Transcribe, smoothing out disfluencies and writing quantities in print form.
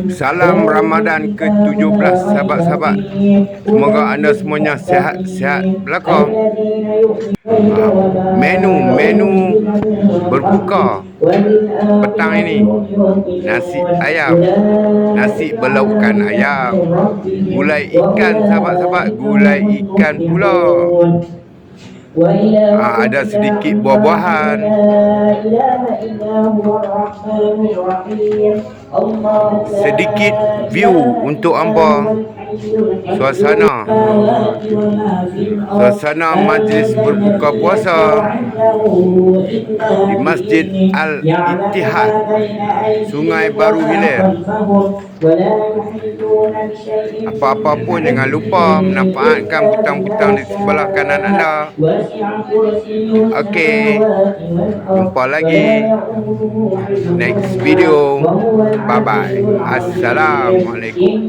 Salam Ramadan ke-17 sahabat-sahabat. Semoga anda semuanya sihat-sihat belaka. Menu berbuka petang ini, nasi ayam, nasi berlaukkan ayam, gulai ikan sahabat-sahabat, gulai ikan pula. Ada sedikit buah-buahan. Sedikit view untuk hangpa. Suasana majlis berbuka puasa di Masjid Al-Ittihad, Sungai Baru Hilir. Apa-apa pun jangan lupa menampakkan butang-butang di sebelah kanan anda. Okey, jumpa lagi next video. Bye bye. Assalamualaikum.